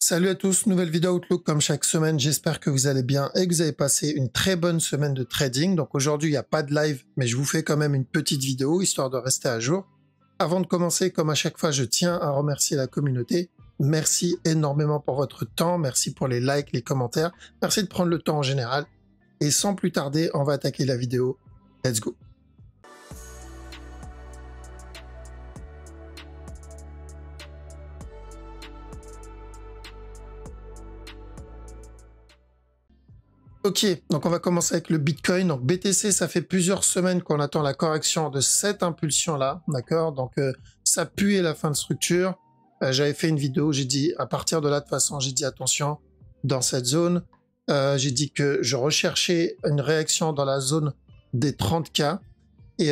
Salut à tous, nouvelle vidéo Outlook comme chaque semaine, j'espère que vous allez bien et que vous avez passé une très bonne semaine de trading. Donc aujourd'hui il n'y a pas de live, mais je vous fais quand même une petite vidéo histoire de rester à jour. Avant de commencer, comme à chaque fois, je tiens à remercier la communauté. Merci énormément pour votre temps, merci pour les likes, les commentaires, merci de prendre le temps en général. Et sans plus tarder, on va attaquer la vidéo. Let's go! Ok, donc on va commencer avec le Bitcoin. Donc BTC, ça fait plusieurs semaines qu'on attend la correction de cette impulsion-là, d'accord? Donc ça pue la fin de structure. J'avais fait une vidéo, j'ai dit à partir de là, de toute façon, j'ai dit attention dans cette zone. J'ai dit que je recherchais une réaction dans la zone des 30K. Et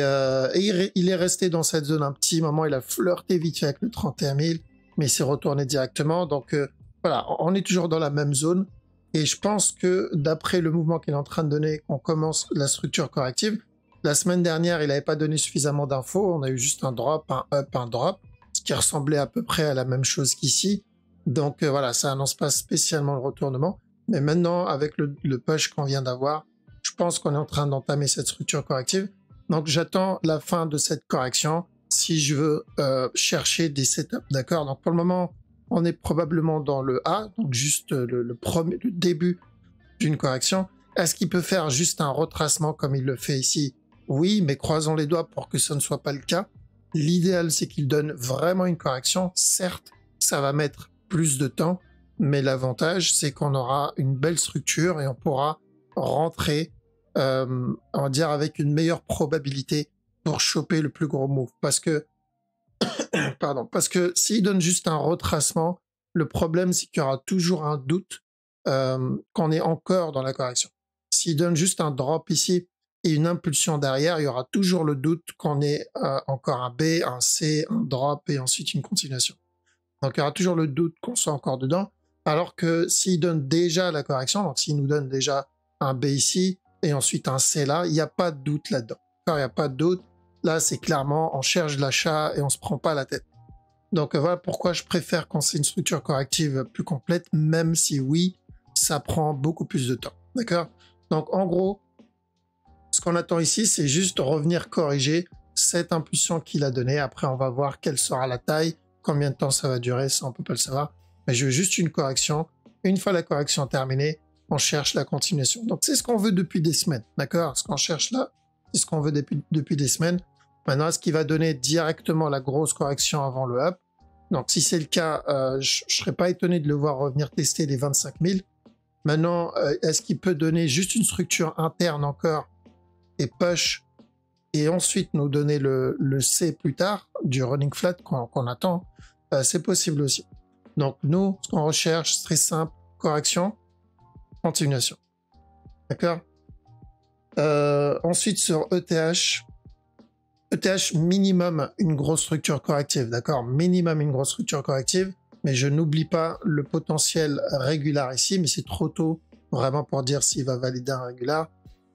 il est resté dans cette zone un petit moment, il a flirté vite fait avec le 31 000, mais il s'est retourné directement. Donc voilà, on est toujours dans la même zone. Et je pense que d'après le mouvement qu'il est en train de donner, on commence la structure corrective. La semaine dernière, il n'avait pas donné suffisamment d'infos. On a eu juste un drop, un up, un drop, ce qui ressemblait à peu près à la même chose qu'ici. Donc voilà, ça annonce pas spécialement le retournement. Mais maintenant, avec le push qu'on vient d'avoir, je pense qu'on est en train d'entamer cette structure corrective. Donc j'attends la fin de cette correction si je veux chercher des setups. D'accord? Donc pour le moment, on est probablement dans le A, donc juste le début d'une correction. Est-ce qu'il peut faire juste un retracement comme il le fait ici? Oui, mais croisons les doigts pour que ce ne soit pas le cas. L'idéal, c'est qu'il donne vraiment une correction. Certes, ça va mettre plus de temps, mais l'avantage, c'est qu'on aura une belle structure et on pourra rentrer, on va dire, avec une meilleure probabilité pour choper le plus gros move. Parce que parce que s'il donne juste un retracement, le problème c'est qu'il y aura toujours un doute qu'on est encore dans la correction. S'il donne juste un drop ici et une impulsion derrière, il y aura toujours le doute qu'on est encore un B, un C, un drop et ensuite une continuation. Donc il y aura toujours le doute qu'on soit encore dedans, alors que s'il donne déjà la correction, donc s'il nous donne déjà un B ici et ensuite un C là, il n'y a pas de doute là-dedans. Il n'y a pas de doute. Là, c'est clairement, on cherche l'achat et on se prend pas la tête. Donc voilà pourquoi je préfère quand c'est une structure corrective plus complète, même si oui, ça prend beaucoup plus de temps. D'accord? Donc en gros, ce qu'on attend ici, c'est juste revenir corriger cette impulsion qu'il a donnée. Après, on va voir quelle sera la taille, combien de temps ça va durer, ça on peut pas le savoir. Mais je veux juste une correction. Une fois la correction terminée, on cherche la continuation. Donc c'est ce qu'on veut depuis des semaines. D'accord? Ce qu'on cherche là, c'est ce qu'on veut depuis des semaines. Maintenant, est-ce qu'il va donner directement la grosse correction avant le up? Donc, si c'est le cas, je ne serais pas étonné de le voir revenir tester les 25 000. Maintenant, est-ce qu'il peut donner juste une structure interne encore et push et ensuite nous donner le C plus tard du running flat qu'on attend? C'est possible aussi. Donc, nous, ce qu'on recherche, c'est très simple. Correction, continuation. D'accord? Ensuite, sur ETH, minimum une grosse structure corrective, d'accord? Minimum une grosse structure corrective, mais je n'oublie pas le potentiel régular ici, mais c'est trop tôt vraiment pour dire s'il va valider un régular,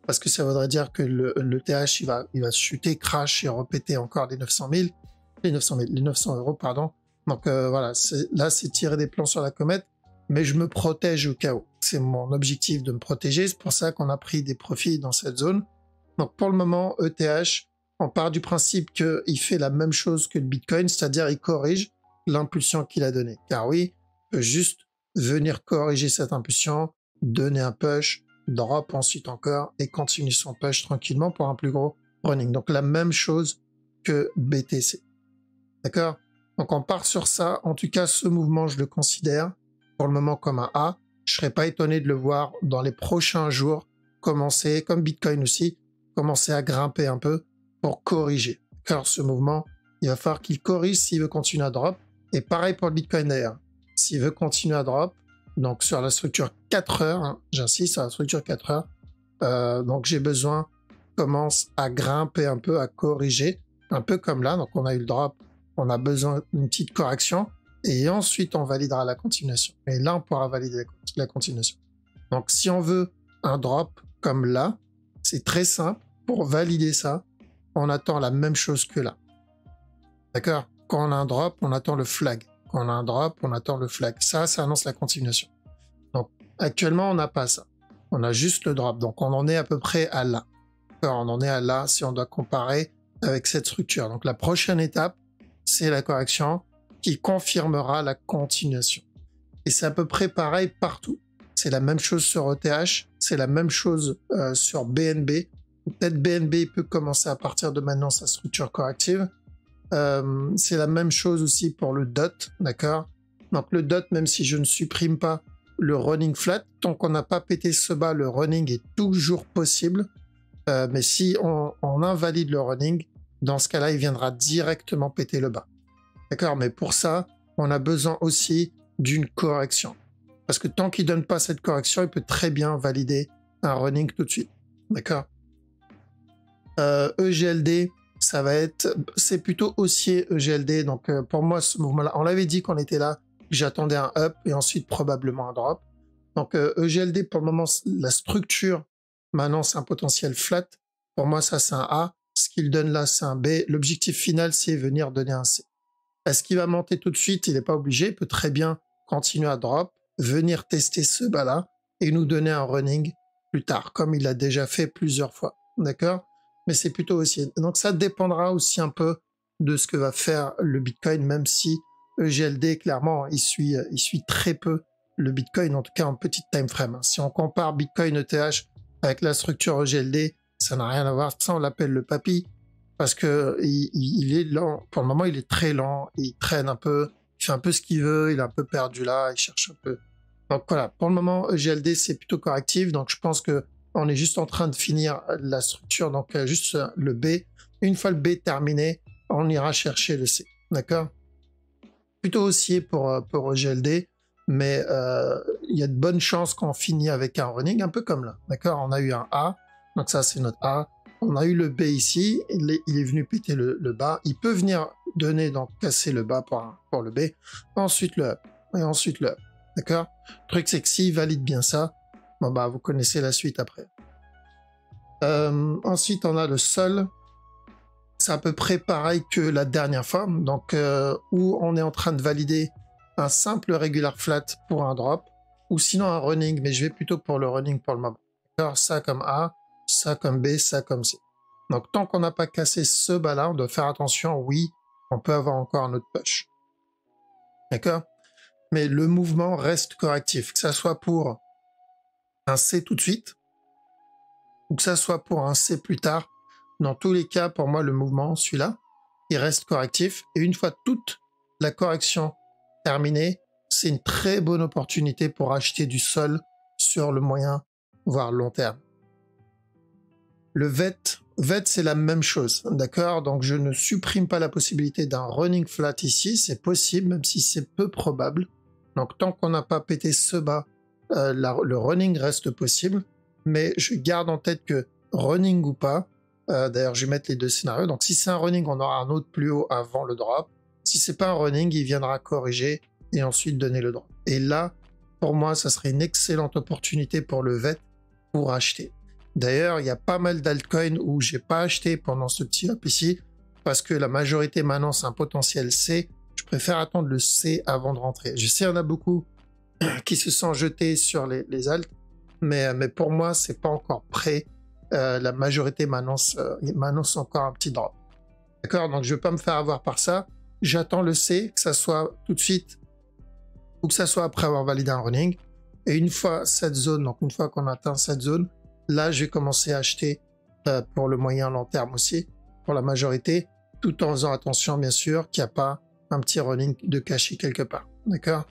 parce que ça voudrait dire que le TH il va chuter, crash et répéter encore les 900 euros, pardon. Donc voilà, là c'est tirer des plans sur la comète, mais je me protège au cas où. C'est mon objectif de me protéger, c'est pour ça qu'on a pris des profits dans cette zone. Donc pour le moment, ETH, on part du principe qu'il fait la même chose que le Bitcoin, c'est-à-dire il corrige l'impulsion qu'il a donnée. Car oui, il peut juste venir corriger cette impulsion, donner un push, drop ensuite encore et continuer son push tranquillement pour un plus gros running. Donc la même chose que BTC. D'accord? Donc on part sur ça. En tout cas, ce mouvement, je le considère pour le moment comme un A. Je ne serais pas étonné de le voir dans les prochains jours commencer, comme Bitcoin aussi, commencer à grimper un peu pour corriger. Car ce mouvement, il va falloir qu'il corrige s'il veut continuer à drop. Et pareil pour le Bitcoin d'ailleurs. S'il veut continuer à drop, donc sur la structure 4 heures, hein, j'insiste sur la structure 4 heures, donc j'ai besoin, commence à grimper un peu, à corriger, un peu comme là. Donc on a eu le drop, on a besoin d'une petite correction, et ensuite on validera la continuation. Et là, on pourra valider la continuation. Donc si on veut un drop comme là, c'est très simple. Pour valider ça, on attend la même chose que là. D'accord? Quand on a un drop, on attend le flag. Quand on a un drop, on attend le flag. Ça annonce la continuation. Donc, actuellement, on n'a pas ça. On a juste le drop. Donc, on en est à peu près à là. On en est à là si on doit comparer avec cette structure. Donc, la prochaine étape, c'est la correction qui confirmera la continuation. Et c'est à peu près pareil partout. C'est la même chose sur ETH, c'est la même chose sur BNB. Peut-être BNB peut commencer à partir de maintenant sa structure corrective. C'est la même chose aussi pour le DOT, d'accord? Donc le DOT, même si je ne supprime pas le running flat, tant qu'on n'a pas pété ce bas, le running est toujours possible. Mais si on invalide le running, dans ce cas-là, il viendra directement péter le bas. D'accord? Mais pour ça, on a besoin aussi d'une correction. Parce que tant qu'il ne donne pas cette correction, il peut très bien valider un running tout de suite. D'accord? EGLD, ça va être... C'est plutôt haussier EGLD. Donc pour moi, ce mouvement-là, on l'avait dit qu'on était là, j'attendais un up et ensuite probablement un drop. Donc EGLD, pour le moment, la structure, maintenant, c'est un potentiel flat. Pour moi, ça, c'est un A. Ce qu'il donne là, c'est un B. L'objectif final, c'est venir donner un C. Est-ce qu'il va monter tout de suite? Il n'est pas obligé. Il peut très bien continuer à drop, venir tester ce bas-là et nous donner un running plus tard, comme il l'a déjà fait plusieurs fois. D'accord? Mais c'est plutôt aussi. Donc ça dépendra aussi un peu de ce que va faire le Bitcoin, même si EGLD, clairement, il suit très peu le Bitcoin, en tout cas en petite time frame. Si on compare Bitcoin ETH avec la structure EGLD, ça n'a rien à voir. Ça, on l'appelle le papy, parce que il est lent. Pour le moment, il est très lent, il traîne un peu, il fait un peu ce qu'il veut, il est un peu perdu là, il cherche un peu. Donc voilà, pour le moment, EGLD, c'est plutôt correctif, donc je pense que on est juste en train de finir la structure, donc juste le B. Une fois le B terminé, on ira chercher le C. D'accord? Plutôt haussier pour EGLD, mais il y a de bonnes chances qu'on finisse avec un running, un peu comme là. D'accord? On a eu un A, donc ça c'est notre A. On a eu le B ici, il est venu péter le bas. Il peut venir donner, donc casser le bas pour le B. Ensuite le up, et ensuite le up. D'accord? Le truc c'est que s'il valide bien ça, bon bah vous connaissez la suite après. Ensuite on a le sol. C'est à peu près pareil que la dernière fois, donc où on est en train de valider un simple regular flat pour un drop, ou sinon un running, mais je vais plutôt pour le running pour le moment. Alors ça comme A, ça comme B, ça comme C. Donc tant qu'on n'a pas cassé ce bas-là, on doit faire attention, oui, on peut avoir encore un autre push. D'accord? Mais le mouvement reste correctif, que ça soit pour un C tout de suite, ou que ça soit pour un C plus tard. Dans tous les cas, pour moi, le mouvement, celui-là, il reste correctif. Et une fois toute la correction terminée, c'est une très bonne opportunité pour acheter du sol sur le moyen, voire long terme. Le VET, c'est la même chose, d'accord? Donc, je ne supprime pas la possibilité d'un running flat ici. C'est possible, même si c'est peu probable. Donc, tant qu'on n'a pas pété ce bas, le running reste possible. Mais je garde en tête que running ou pas, d'ailleurs, je vais mettre les deux scénarios. Donc, si c'est un running, on aura un autre plus haut avant le drop. Si c'est pas un running, il viendra corriger et ensuite donner le drop. Et là, pour moi, ça serait une excellente opportunité pour le VET pour acheter. D'ailleurs, il y a pas mal d'altcoins où j'ai pas acheté pendant ce petit up ici parce que la majorité maintenant c'est un potentiel C. Je préfère attendre le C avant de rentrer. Je sais, il y en a beaucoup qui se sont jetés sur les alts, mais pour moi, c'est pas encore prêt. La majorité m'annonce encore un petit drop. D'accord? Donc, je ne vais pas me faire avoir par ça. J'attends le C, que ça soit tout de suite ou que ça soit après avoir validé un running. Et une fois cette zone, donc une fois qu'on atteint cette zone, là, je vais commencer à acheter pour le moyen long terme aussi, pour la majorité, tout en faisant attention, bien sûr, qu'il n'y a pas un petit running de caché quelque part. D'accord?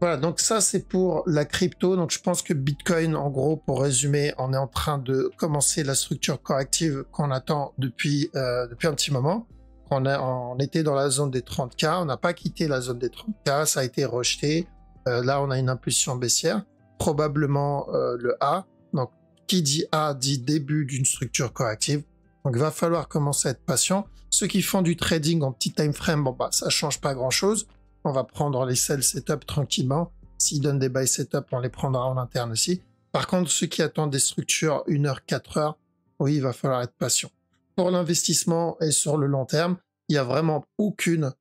Voilà, donc ça c'est pour la crypto. Donc je pense que Bitcoin, en gros, pour résumer, on est en train de commencer la structure corrective qu'on attend depuis un petit moment. On était dans la zone des 30K, on n'a pas quitté la zone des 30K, ça a été rejeté. Là, on a une impulsion baissière, probablement le A. Donc qui dit A dit début d'une structure corrective. Donc il va falloir commencer à être patient. Ceux qui font du trading en petit time frame, bon bah ça change pas grand chose. On va prendre les sell setup tranquillement. S'ils donnent des buy setup, on les prendra en interne aussi. Par contre, ceux qui attendent des structures 1 heure, 4 heures, oui, il va falloir être patient. Pour l'investissement et sur le long terme, il n'y a vraiment aucune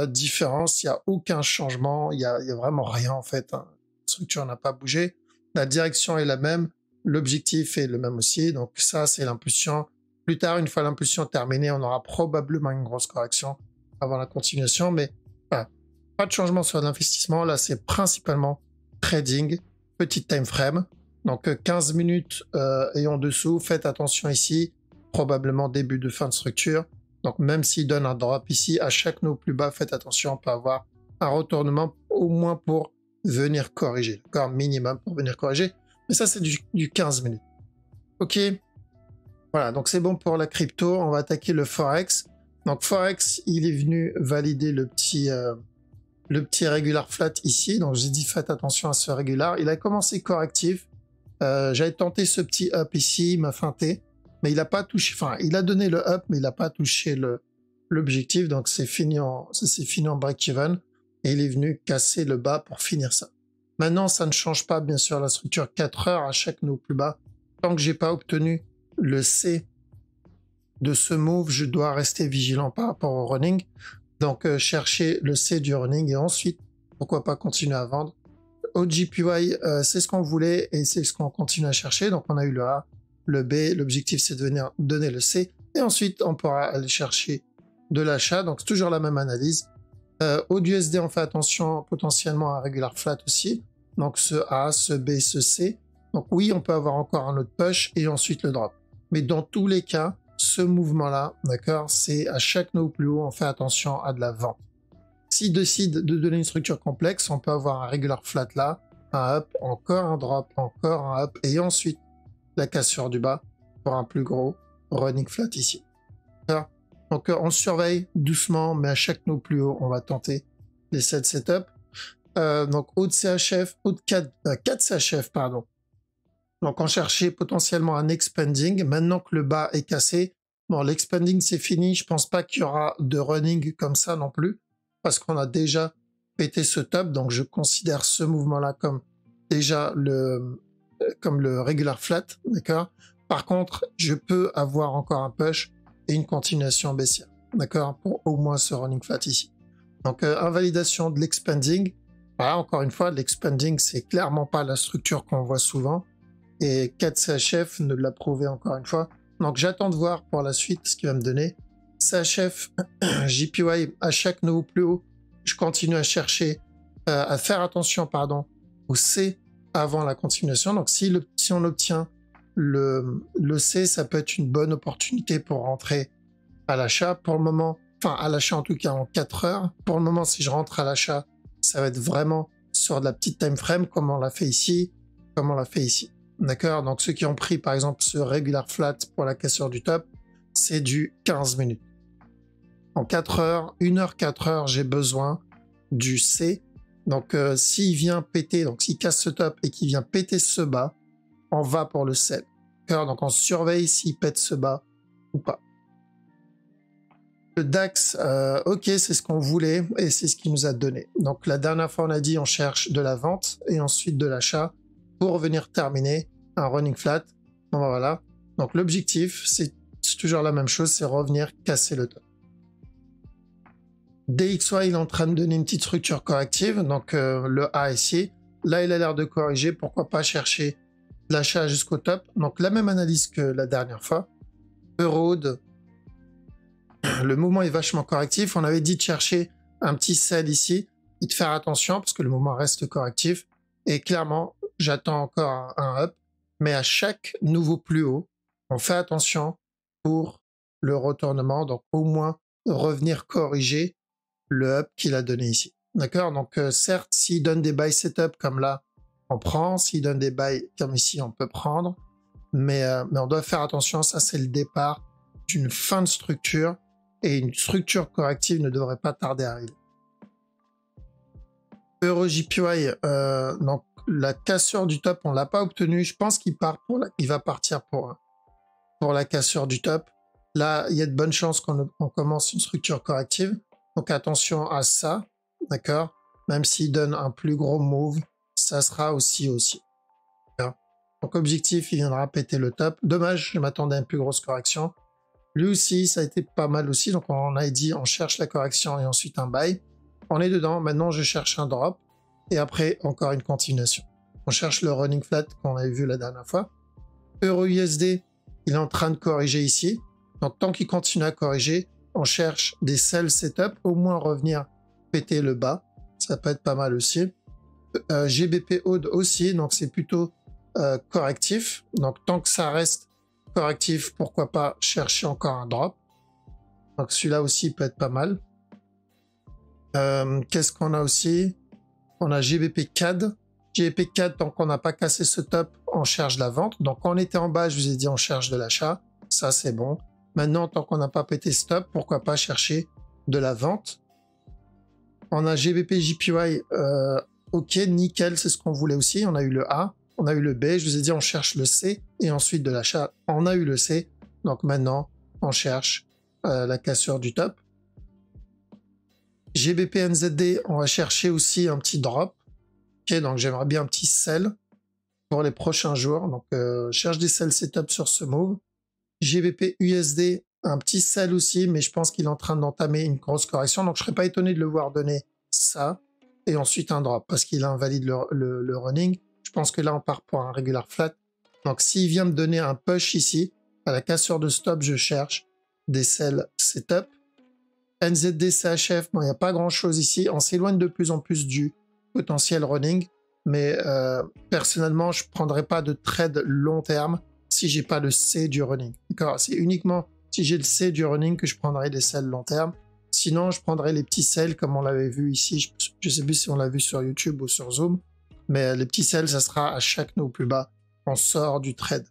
différence, il n'y a aucun changement, il y a vraiment rien en fait, hein. La structure n'a pas bougé, la direction est la même, l'objectif est le même aussi, donc ça c'est l'impulsion. Plus tard, une fois l'impulsion terminée, on aura probablement une grosse correction avant la continuation, mais voilà. Pas de changement sur l'investissement, là c'est principalement trading, petit time frame, donc 15 minutes et en dessous, faites attention ici, probablement début de fin de structure. Donc même s'il donne un drop ici, à chaque nœud plus bas, faites attention, on peut avoir un retournement au moins pour venir corriger, d'accord, minimum pour venir corriger. Mais ça, c'est du 15 minutes. Ok, voilà, donc c'est bon pour la crypto. On va attaquer le Forex. Donc Forex, il est venu valider le petit regular flat ici. Donc j'ai dit faites attention à ce regular. Il a commencé correctif. J'avais tenté ce petit up ici, il m'a feinté. Mais il n'a pas touché, enfin, il a donné le up, mais il n'a pas touché l'objectif. Donc, c'est fini en break-even. Et il est venu casser le bas pour finir ça. Maintenant, ça ne change pas, bien sûr, la structure 4 heures à chaque nœud plus bas. Tant que j'ai pas obtenu le C de ce move, je dois rester vigilant par rapport au running. Donc, chercher le C du running et ensuite, pourquoi pas continuer à vendre. OGPY, c'est ce qu'on voulait et c'est ce qu'on continue à chercher. Donc, on a eu le A, le B, l'objectif c'est de venir donner le C, et ensuite on pourra aller chercher de l'achat, donc c'est toujours la même analyse. Au USD, on fait attention potentiellement à un regular flat aussi, donc ce A, ce B, ce C, donc oui, on peut avoir encore un autre push et ensuite le drop. Mais dans tous les cas, ce mouvement-là, d'accord, c'est à chaque nœud plus haut, on fait attention à de la vente. S'il décide de donner une structure complexe, on peut avoir un regular flat là, un up, encore un drop, encore un up, et ensuite la cassure du bas pour un plus gros running flat ici. Donc on surveille doucement, mais à chaque nœud plus haut, on va tenter les 7 setups. Donc haut de CHF, haut de 4 CHF, pardon. Donc on cherchait potentiellement un expanding. Maintenant que le bas est cassé, bon, l'expanding c'est fini. Je pense pas qu'il y aura de running comme ça non plus, parce qu'on a déjà pété ce top. Donc je considère ce mouvement-là comme déjà le regular flat, d'accord. Par contre, je peux avoir encore un push et une continuation baissière, d'accord, pour au moins ce running flat ici. Donc, invalidation de l'expanding. Voilà, encore une fois, l'expanding, c'est clairement pas la structure qu'on voit souvent. Et 4 CHF ne l'a prouvé encore une fois. Donc, j'attends de voir pour la suite ce qu'il va me donner. CHF, JPY, à chaque nœud plus haut, je continue à chercher, à faire attention, pardon, au C avant la continuation. Donc si on obtient le C, ça peut être une bonne opportunité pour rentrer à l'achat. Pour le moment, enfin à l'achat en tout cas en 4 heures. Pour le moment, si je rentre à l'achat, ça va être vraiment sur de la petite time frame comme on l'a fait ici, comme on l'a fait ici. D'accord. Donc ceux qui ont pris par exemple ce regular flat pour la cassure du top, c'est du 15 minutes. En 4 heures, 1 heure, 4 heures, j'ai besoin du C. Donc, s'il vient péter, donc s'il casse ce top et qu'il vient péter ce bas, on va pour le sell. Donc, on surveille s'il pète ce bas ou pas. Le DAX, ok, c'est ce qu'on voulait et c'est ce qu'il nous a donné. Donc, la dernière fois, on a dit on cherche de la vente et ensuite de l'achat pour venir terminer un running flat. Bon, ben voilà. Donc, l'objectif, c'est toujours la même chose, c'est revenir casser le top. DXY, il est en train de donner une petite structure corrective, donc le A ici. Là, il a l'air de corriger, pourquoi pas chercher l'achat jusqu'au top. Donc la même analyse que la dernière fois. Euroad, le mouvement est vachement correctif. On avait dit de chercher un petit sell ici et de faire attention parce que le mouvement reste correctif. Et clairement, j'attends encore un up, mais à chaque nouveau plus haut, on fait attention pour le retournement, donc au moins revenir corriger le up qu'il a donné ici. D'accord. Donc, certes, s'il donne des buy setup comme là, on prend. S'il donne des buy comme ici, on peut prendre. Mais on doit faire attention. Ça, c'est le départ d'une fin de structure. Et une structure corrective ne devrait pas tarder à arriver. EuroJPY, donc la cassure du top, on l'a pas obtenu. Je pense qu'il va partir pour la cassure du top. Là, il y a de bonnes chances qu'on commence une structure corrective. Donc attention à ça, d'accord. Même s'il donne un plus gros move, ça sera aussi. Donc objectif, il viendra péter le top. Dommage, je m'attendais à une plus grosse correction. Lui aussi, ça a été pas mal aussi. Donc, on a dit, on cherche la correction et ensuite un buy. On est dedans. Maintenant, je cherche un drop. Et après, encore une continuation. On cherche le running flat qu'on avait vu la dernière fois. Euro-USD, il est en train de corriger ici. Donc, tant qu'il continue à corriger, on cherche des sell setup, au moins revenir péter le bas. Ça peut être pas mal aussi. GBP Odd aussi, donc c'est plutôt correctif. Donc, tant que ça reste correctif, pourquoi pas chercher encore un drop. Donc, celui-là aussi peut être pas mal. Qu'est-ce qu'on a aussi? On a GBP CAD. GBP CAD, tant qu'on n'a pas cassé ce top, on cherche de la vente. Donc, quand on était en bas, je vous ai dit on cherche de l'achat. Ça, c'est bon. Maintenant, tant qu'on n'a pas pété stop, pourquoi pas chercher de la vente. On a GBP JPY. Ok, nickel, c'est ce qu'on voulait aussi. On a eu le A, on a eu le B. Je vous ai dit on cherche le C et ensuite de l'achat. On a eu le C. Donc, maintenant, on cherche la cassure du top. GBP NZD, on va chercher aussi un petit drop. Ok, donc j'aimerais bien un petit sell pour les prochains jours. Donc, cherche des sell setup sur ce move. GBP USD, un petit sell aussi, mais je pense qu'il est en train d'entamer une grosse correction. Donc, je ne serais pas étonné de le voir donner ça et ensuite un drop parce qu'il invalide le running. Je pense que là, on part pour un regular flat. Donc, s'il vient me donner un push ici, à la cassure de stop, je cherche des sell setup. NZD, CHF, bon, il n'y a pas grand-chose ici. On s'éloigne de plus en plus du potentiel running, mais personnellement, je ne prendrai pas de trade long terme si j'ai pas le C du running. D'accord, c'est uniquement si j'ai le C du running que je prendrai des sells long terme. Sinon, je prendrai les petits sells comme on l'avait vu ici. Je sais plus si on l'a vu sur YouTube ou sur Zoom, mais les petits sells, ça sera à chaque nœud plus bas. On sort du trade.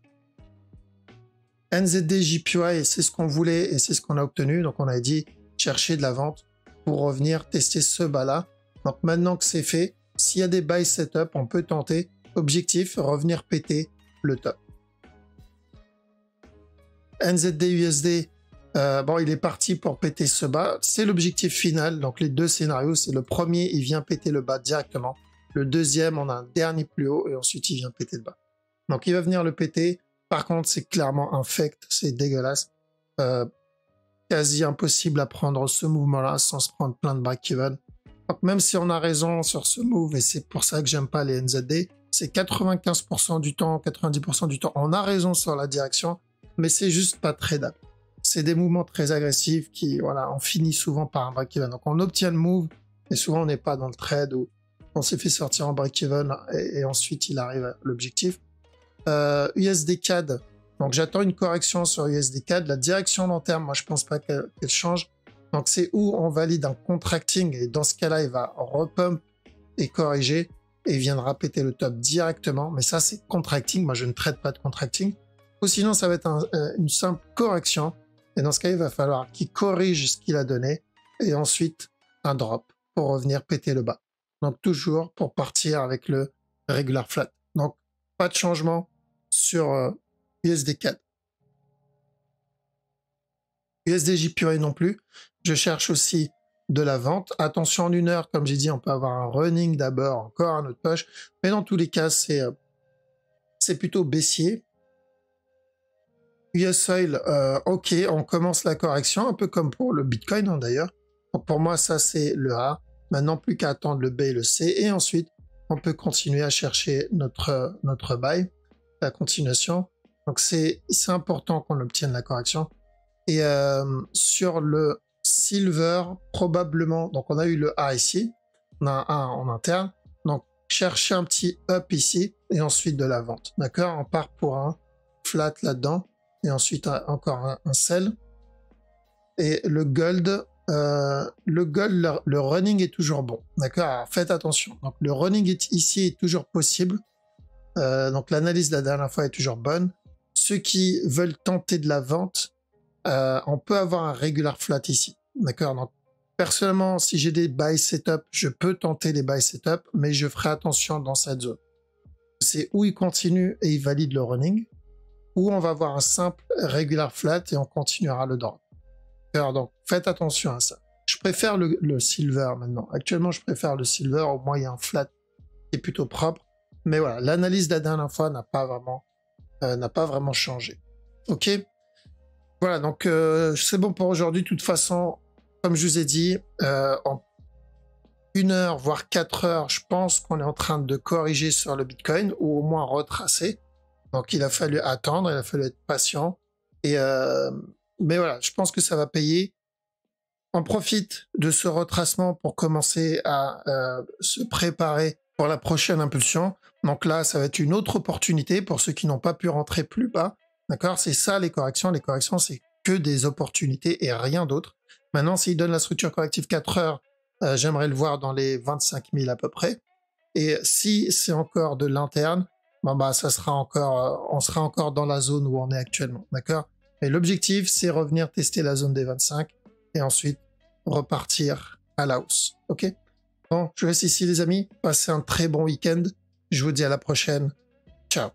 NZD, JPY, c'est ce qu'on voulait et c'est ce qu'on a obtenu. Donc, on a dit chercher de la vente pour revenir tester ce bas-là. Donc, maintenant que c'est fait, s'il y a des buy setup, on peut tenter. Objectif, revenir péter le top. NZD, USD, bon, il est parti pour péter ce bas. C'est l'objectif final. Donc, les deux scénarios, c'est le premier, il vient péter le bas directement. Le deuxième, on a un dernier plus haut et ensuite, il vient péter le bas. Donc, il va venir le péter. Par contre, c'est clairement infect. C'est dégueulasse. Quasi impossible à prendre ce mouvement-là sans se prendre plein de break-even. Donc, même si on a raison sur ce move, et c'est pour ça que j'aime pas les NZD, c'est 95% du temps, 90% du temps, on a raison sur la direction, mais c'est juste pas tradable. C'est des mouvements très agressifs qui, voilà, on finit souvent par un break-even. Donc, on obtient le move, et souvent, on n'est pas dans le trade où on s'est fait sortir en break-even et ensuite, il arrive à l'objectif. USD CAD, donc j'attends une correction sur USD CAD. La direction long terme, moi, je pense pas qu'elle change. Donc, c'est où on valide un contracting et dans ce cas-là, il va repump et corriger et il viendra péter le top directement. Mais ça, c'est contracting. Moi, je ne traite pas de contracting. Ou sinon, ça va être une simple correction. Et dans ce cas, il va falloir qu'il corrige ce qu'il a donné et ensuite un drop pour revenir péter le bas. Donc, toujours pour partir avec le regular flat. Donc, pas de changement sur USD CAD. USD JPY non plus. Je cherche aussi de la vente. Attention, en une heure, comme j'ai dit, on peut avoir un running d'abord, encore un autre push. Mais dans tous les cas, c'est plutôt baissier. US Oil, ok, on commence la correction, un peu comme pour le Bitcoin hein, d'ailleurs. Donc pour moi, ça c'est le A. Maintenant, plus qu'à attendre le B et le C. Et ensuite, on peut continuer à chercher notre buy, la continuation. Donc c'est important qu'on obtienne la correction. Et sur le silver, probablement, donc on a eu le A ici, on a un A en interne. Donc chercher un petit up ici et ensuite de la vente. D'accord, on part pour un flat là-dedans. Et ensuite encore un sell. Et le gold, le running est toujours bon. D'accord, alors faites attention. Donc le running ici est toujours possible. Donc l'analyse de la dernière fois est toujours bonne. Ceux qui veulent tenter de la vente, on peut avoir un regular flat ici. D'accord, donc personnellement, si j'ai des buy setup, je peux tenter les buy setup, mais je ferai attention dans cette zone. C'est où il continue et il valide le running, ou on va avoir un simple regular flat et on continuera le drop. Donc, faites attention à ça. Je préfère le silver maintenant. Actuellement, je préfère le silver. Au moins, il y a un flat qui est plutôt propre. Mais voilà, l'analyse de la dernière fois n'a pas vraiment changé. OK? Voilà, donc c'est bon pour aujourd'hui. De toute façon, comme je vous ai dit, en 1 heure, voire 4 heures, je pense qu'on est en train de corriger sur le Bitcoin, ou au moins retracer. Donc il a fallu attendre, il a fallu être patient. Et mais voilà, je pense que ça va payer. On profite de ce retracement pour commencer à se préparer pour la prochaine impulsion. Donc là, ça va être une autre opportunité pour ceux qui n'ont pas pu rentrer plus bas. D'accord? C'est ça les corrections. Les corrections, c'est que des opportunités et rien d'autre. Maintenant, s'il donne la structure corrective 4 heures, j'aimerais le voir dans les 25 000 à peu près. Et si c'est encore de l'interne, bon bah ça sera encore, on sera encore dans la zone où on est actuellement. D'accord? Mais l'objectif, c'est revenir tester la zone des 25 et ensuite repartir à la hausse. Ok? Bon, je vous laisse ici les amis. Passez un très bon week-end. Je vous dis à la prochaine. Ciao.